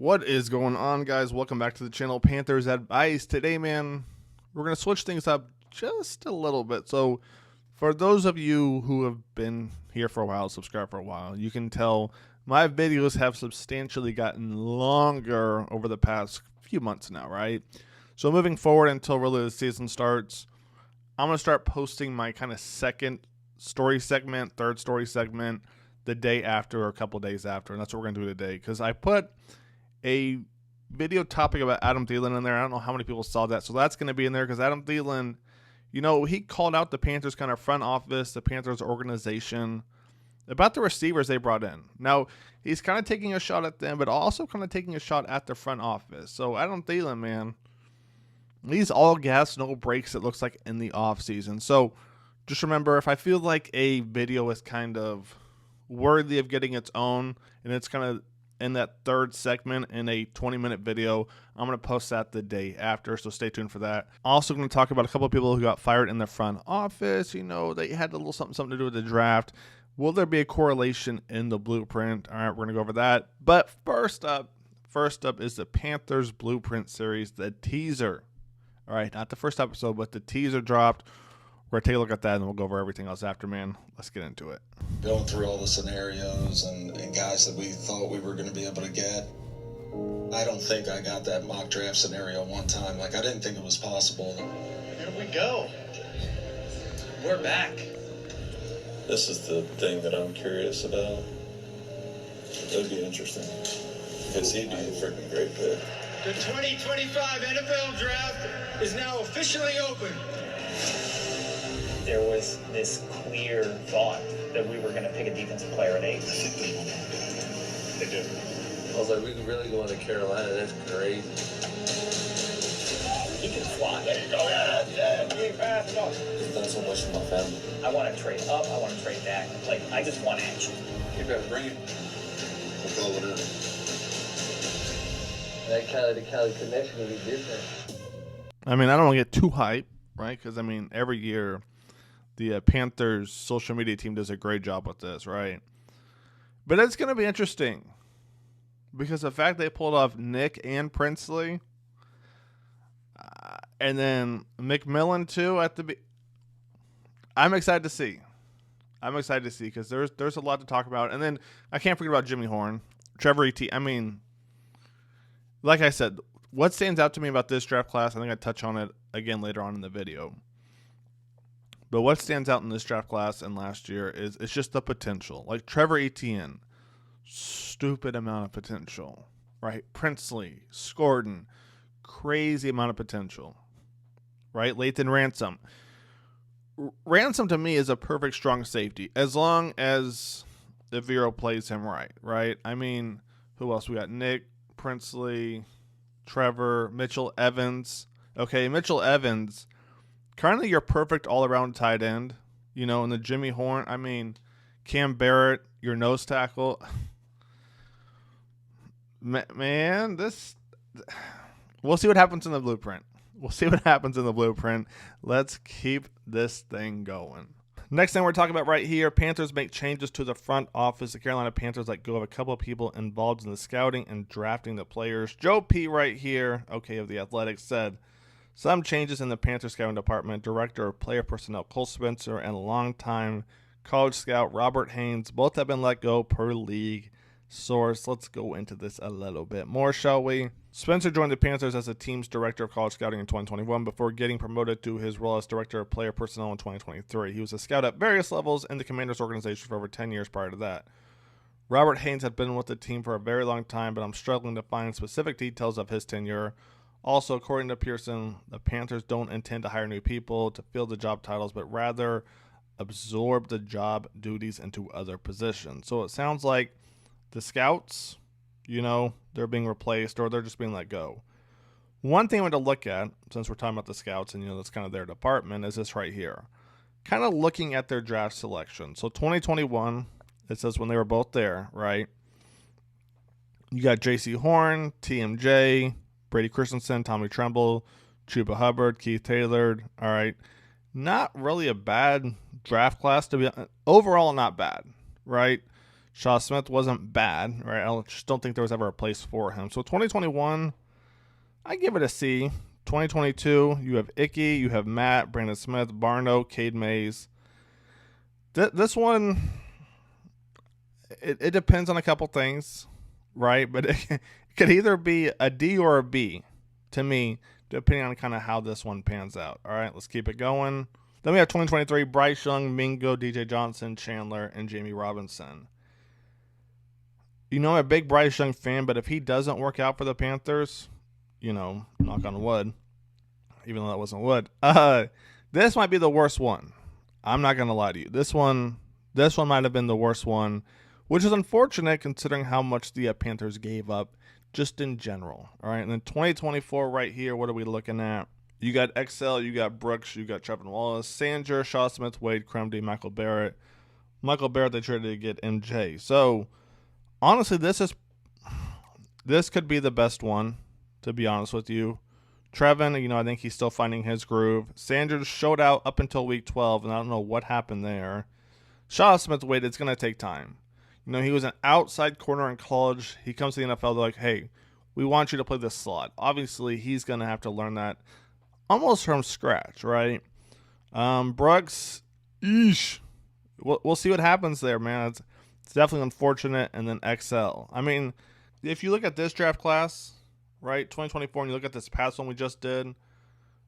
What is going on, guys? Welcome back to the channel, Panthers Advice. Today, man, we're going to switch things up just a little bit. So, for those of you who have been here for a while, subscribed for a while, you can tell my videos have substantially gotten longer over the past few months now, right? So, moving forward until really the season starts, I'm going to start posting my kind of second story segment, third story segment, the day after or a couple days after. And that's what we're going to do today, because I put a video topic about Adam Thielen in there. I don't know how many people saw that. So that's going to be in there because Adam Thielen, you know, he called out the Panthers kind of front office, the Panthers organization, about the receivers they brought in. Now, he's kind of taking a shot at them, but also kind of taking a shot at the front office. So Adam Thielen, man, he's all gas, no brakes, it looks like, in the offseason. So just remember, if I feel like a video is kind of worthy of getting its own, and it's kind of in that third segment in a 20-minute video, I'm going to post that the day after, so stay tuned for that. Also going to talk about a couple of people who got fired in the front office. You know, they had a little something to do with the draft. Will there be a correlation in the blueprint? All right, we're going to go over that. But first up is the Panthers Blueprint series, the teaser. All right, not the first episode, but the teaser dropped. We're going to take a look at that, and we'll go over everything else after, man. Let's get into it. Going through all the scenarios and guys that we thought we were going to be able to get. I don't think I got that mock draft scenario one time. Like, I didn't think it was possible. Here we go. We're back. This is the thing that I'm curious about. It would be interesting. Because he'd be a freaking great pick. The 2025 NFL Draft is now officially open. There was this clear thought that we were going to pick a defensive player at 8. They do. I was like, we could really go into Carolina. That's crazy. He can fly. There you go. Yeah. You ain't fast enough. He's done so much for my family. I want to trade up. I want to trade back. Like, I just want action. You better bring it. We'll call it in. That Cali connection would be different. I mean, I don't want to get too hype, right? Because, I mean, every year the Panthers social media team does a great job with this, right? But it's going to be interesting because the fact they pulled off Nick and Princely, and then McMillan too at the I'm excited to see. I'm excited to see because there's a lot to talk about. And then I can't forget about Jimmy Horn, Trevor Etienne. I mean, like I said, what stands out to me about this draft class, I think I touch on it again later on in the video. But what stands out in this draft class and last year is it's just the potential. Like Trevor Etienne, stupid amount of potential, right? Princely, Scorden, crazy amount of potential, right? Lathan Ransom. Ransom to me is a perfect strong safety as long as Vero plays him right? I mean, who else? We got Nick, Princely, Trevor, Mitchell Evans. Okay, Mitchell Evans, currently your perfect all-around tight end. You know, in the Jimmy Horn, I mean, Cam Barrett, your nose tackle. Man, we'll see what happens in the blueprint. Let's keep this thing going. Next thing we're talking about right here, Panthers make changes to the front office. The Carolina Panthers let go of a couple of people involved in the scouting and drafting the players. Joe P. right here, okay, of The Athletic, said, some changes in the Panthers scouting department. Director of player personnel Cole Spencer and longtime college scout Robert Haynes both have been let go per league source. Let's go into this a little bit more, shall we? Spencer joined the Panthers as the team's director of college scouting in 2021 before getting promoted to his role as director of player personnel in 2023. He was a scout at various levels in the Commanders organization for over 10 years prior to that. Robert Haynes had been with the team for a very long time, but I'm struggling to find specific details of his tenure. Also, according to Pearson, the Panthers don't intend to hire new people to fill the job titles, but rather absorb the job duties into other positions. So it sounds like the scouts, you know, they're being replaced or they're just being let go. One thing I want to look at, since we're talking about the scouts and, you know, that's kind of their department, is this right here. Kind of looking at their draft selection. So 2021, it says when they were both there, right? You got J.C. Horn, TMJ, Brady Christensen, Tommy Tremble, Chuba Hubbard, Keith Taylor. All right. Not really a bad draft class to be overall, not bad, right? Shaw Smith wasn't bad, right? Just don't think there was ever a place for him. So 2021, I give it a C. 2022, you have Icky, you have Matt, Brandon Smith, Barno, Cade Mays. This one, it depends on a couple things, right? But it could either be a D or a B to me, depending on kind of how this one pans out. All right, let's keep it going. Then we have 2023, Bryce Young, Mingo, DJ Johnson, Chandler, and Jamie Robinson. You know, I'm a big Bryce Young fan, but if he doesn't work out for the Panthers, you know, knock on wood, even though that wasn't wood, this might be the worst one. I'm not going to lie to you. This one might have been the worst one, which is unfortunate considering how much the Panthers gave up just in general. All right, and then 2024 right here, what are we looking at? You got XL, you got Brooks, you got Trevin Wallace, Sanger, Shaw Smith, Wade, Kremdy, Michael Barrett. Michael Barrett, they traded to get MJ. So, honestly, this could be the best one, to be honest with you. Trevin, you know, I think he's still finding his groove. Sanders showed out up until week 12, and I don't know what happened there. Shaw Smith, Wade, it's going to take time. You know, he was an outside corner in college. He comes to the NFL, they're like, hey, we want you to play this slot. Obviously, he's going to have to learn that almost from scratch, right? Brooks, eesh. We'll see what happens there, man. It's definitely unfortunate. And then XL. I mean, if you look at this draft class, right, 2024, and you look at this past one we just did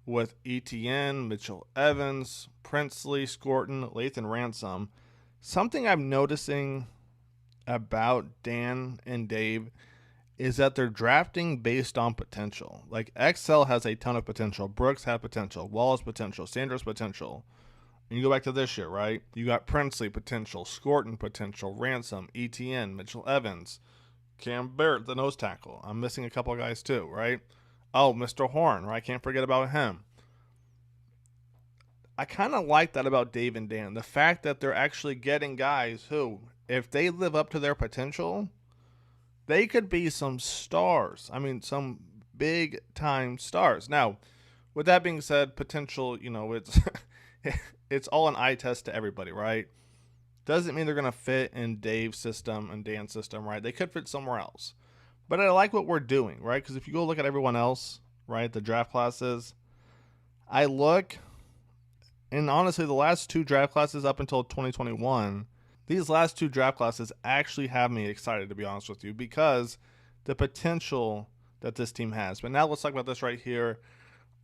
with ETN, Mitchell Evans, Princely, Scorton, Lathan Ransom, something I'm noticing about Dan and Dave is that they're drafting based on potential. Like, XL has a ton of potential. Brooks had potential. Wallace potential. Sanders potential. And you go back to this year, right? You got Princely potential. Scorton potential. Ransom. ETN. Mitchell Evans. Cam Barrett, the nose tackle. I'm missing a couple of guys too, right? Oh, Mr. Horn, right? Can't forget about him. I kind of like that about Dave and Dan. The fact that they're actually getting guys who, if they live up to their potential, they could be some stars. I mean, some big-time stars. Now, with that being said, potential, you know, it's all an eye test to everybody, right? Doesn't mean they're going to fit in Dave's system and Dan's system, right? They could fit somewhere else. But I like what we're doing, right? Because if you go look at everyone else, right, the draft classes, I look, and honestly, the last two draft classes up until 2021, these last two draft classes actually have me excited, to be honest with you, because the potential that this team has. But now let's talk about this right here.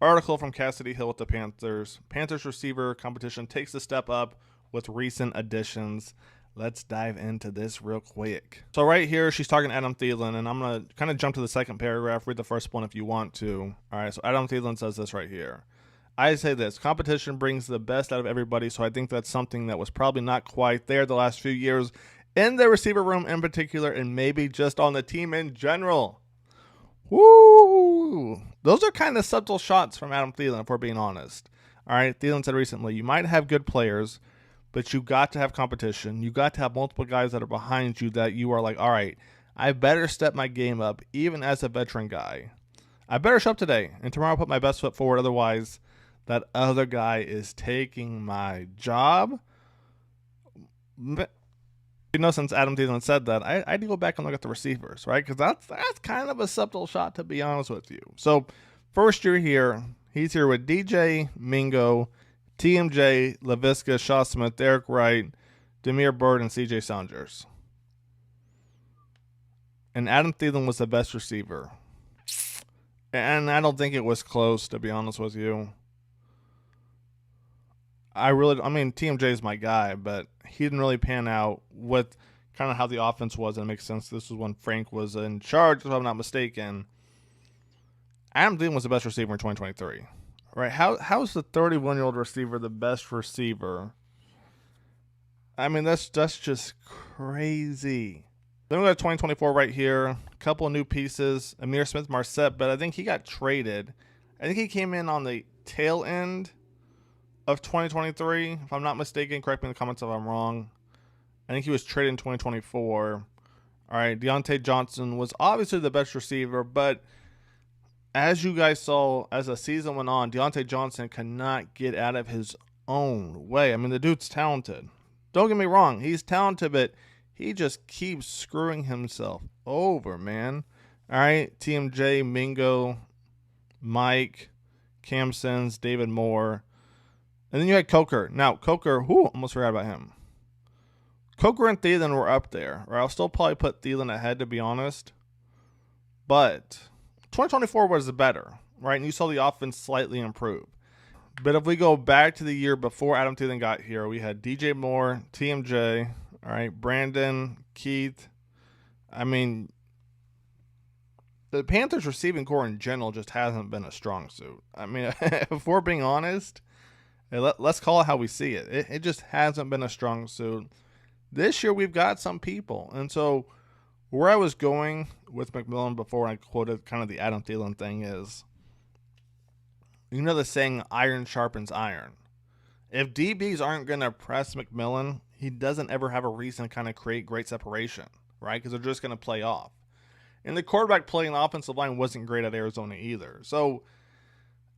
Article from Cassidy Hill with the Panthers. Panthers receiver competition takes a step up with recent additions. Let's dive into this real quick. So right here, she's talking to Adam Thielen, and I'm going to kind of jump to the second paragraph, read the first one if you want to. All right, so Adam Thielen says this right here. I say this, competition brings the best out of everybody, so I think that's something that was probably not quite there the last few years in the receiver room in particular, and maybe just on the team in general. Woo! Those are kind of subtle shots from Adam Thielen, if we're being honest. All right, Thielen said recently, you might have good players, but you got to have competition. You got to have multiple guys that are behind you that you are like, all right, I better step my game up, even as a veteran guy. I better show up today, and tomorrow I'll put my best foot forward, otherwise that other guy is taking my job. You know, since Adam Thielen said that, I had to go back and look at the receivers, right? Because that's kind of a subtle shot, to be honest with you. So, first year here, he's here with DJ, Mingo, TMJ, LaVisca, Shaw Smith, Derek Wright, Demir Bird, and CJ Saunders. And Adam Thielen was the best receiver. And I don't think it was close, to be honest with you. I mean, TMJ is my guy, but he didn't really pan out with kind of how the offense was, and it makes sense. This was when Frank was in charge, if I'm not mistaken. Adam Thielen was the best receiver in 2023. Right? How's the 31-year-old receiver the best receiver? I mean, that's just crazy. Then we got 2024 right here. A couple of new pieces. Amir Smith-Marset, but I think he got traded. I think he came in on the tail end of 2023, if I'm not mistaken. Correct me in the comments if I'm wrong. I think he was traded in 2024. All right, Deontay Johnson was obviously the best receiver, but as you guys saw as the season went on, Deontay Johnson cannot get out of his own way. I mean, the dude's talented. Don't get me wrong, he's talented, but He just keeps screwing himself over, man. All right, TMJ, Mingo, Mike, Cam Sins, David Moore. And then you had Coker. Now, Coker, almost forgot about him. Coker and Thielen were up there. Or I'll still probably put Thielen ahead, to be honest. But 2024 was better, right? And you saw the offense slightly improve. But if we go back to the year before Adam Thielen got here, we had DJ Moore, TMJ, all right, Brandon, Keith. I mean, the Panthers receiving core in general just hasn't been a strong suit. I mean, if we're being honest, let's call it how we see it. It just hasn't been a strong suit. This year we've got some people. And so where I was going with McMillan before I quoted kind of the Adam Thielen thing is, you know the saying, iron sharpens iron. If DBs aren't going to press McMillan, he doesn't ever have a reason to kind of create great separation, right? Because they're just going to play off. And the quarterback play in the offensive line wasn't great at Arizona either. So,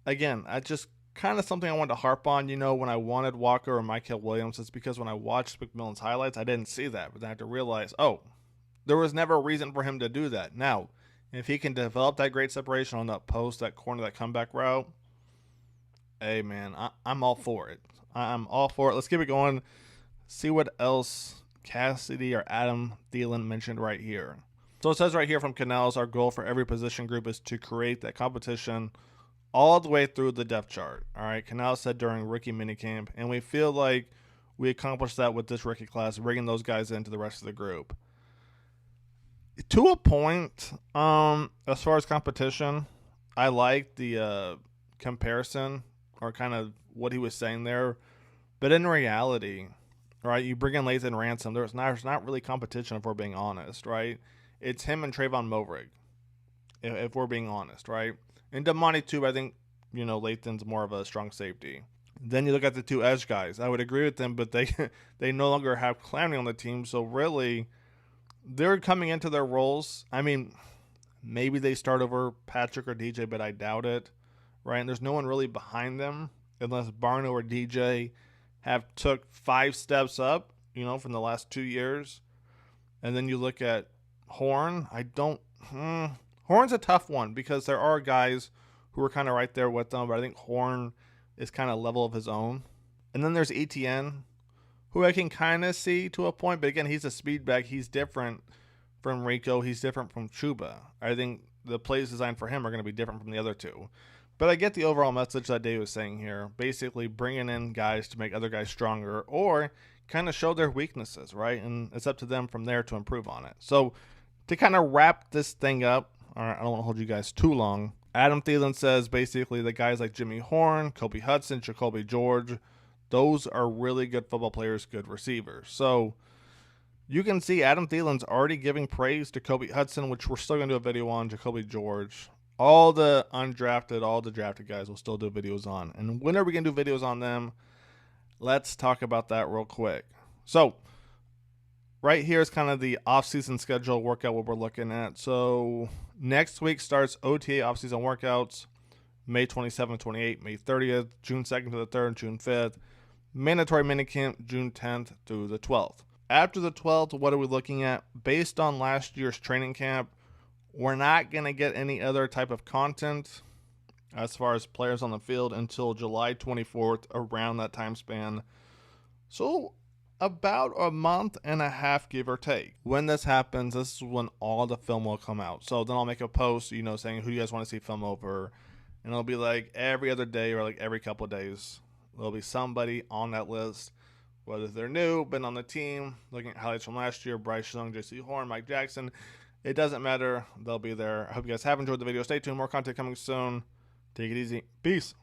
again, I just kind of something I wanted to harp on. You know, when I wanted Walker or Michael Williams, it's because when I watched McMillan's highlights, I didn't see that. But then I had to realize, there was never a reason for him to do that. Now, if he can develop that great separation on that post, that corner, that comeback route, hey, man, I'm all for it. I'm all for it. Let's keep it going. See what else Cassidy or Adam Thielen mentioned right here. So it says right here from Canals, our goal for every position group is to create that competition all the way through the depth chart. All right, Canals said during rookie minicamp, and we feel like we accomplished that with this rookie class, bringing those guys into the rest of the group. To a point, as far as competition, I like the comparison or kind of what he was saying there. But in reality, right, you bring in Lathan Ransom, there's not really competition if we're being honest, right? It's him and Trayvon Movrig, if we're being honest, right? And Damani too, I think, Lathan's more of a strong safety. Then you look at the two edge guys. I would agree with them, but they no longer have Clowney on the team, so really they're coming into their roles. I mean, maybe they start over Patrick or DJ, but I doubt it, right? And there's no one really behind them unless Barno or DJ have took 5 steps up, from the last 2 years. And then you look at Horn. Horn's a tough one because there are guys who are kind of right there with them, but I think Horn is kind of level of his own. And then there's ETN, who I can kind of see to a point, but again, he's a speed back. He's different from Rico. He's different from Chuba. I think the plays designed for him are going to be different from the other two. But I get the overall message that Dave was saying here, basically bringing in guys to make other guys stronger or kind of show their weaknesses, right? And it's up to them from there to improve on it. So to kind of wrap this thing up, all right, I don't want to hold you guys too long. Adam Thielen says basically the guys like Jimmy Horn, Kobe Hudson, Jacoby George, those are really good football players, good receivers. So you can see Adam Thielen's already giving praise to Kobe Hudson, which we're still going to do a video on, Jacoby George. All the undrafted, all the drafted guys will still do videos on. And when are we going to do videos on them? Let's talk about that real quick. So right here is kind of the off-season schedule workout what we're looking at. So next week starts OTA off-season workouts, May 27th, 28th, May 30th, June 2nd to the 3rd, June 5th. Mandatory minicamp, June 10th through the 12th. After the 12th, what are we looking at? Based on last year's training camp, we're not going to get any other type of content as far as players on the field until July 24th, around that time span. So about a month and a half, give or take. When this happens, this is when all the film will come out. So then I'll make a post, saying who you guys want to see film over. And it'll be like every other day or like every couple of days. There'll be somebody on that list, whether they're new, been on the team, looking at highlights from last year, Bryce Young, JC Horn, Mike Jackson. It doesn't matter. They'll be there. I hope you guys have enjoyed the video. Stay tuned. More content coming soon. Take it easy. Peace.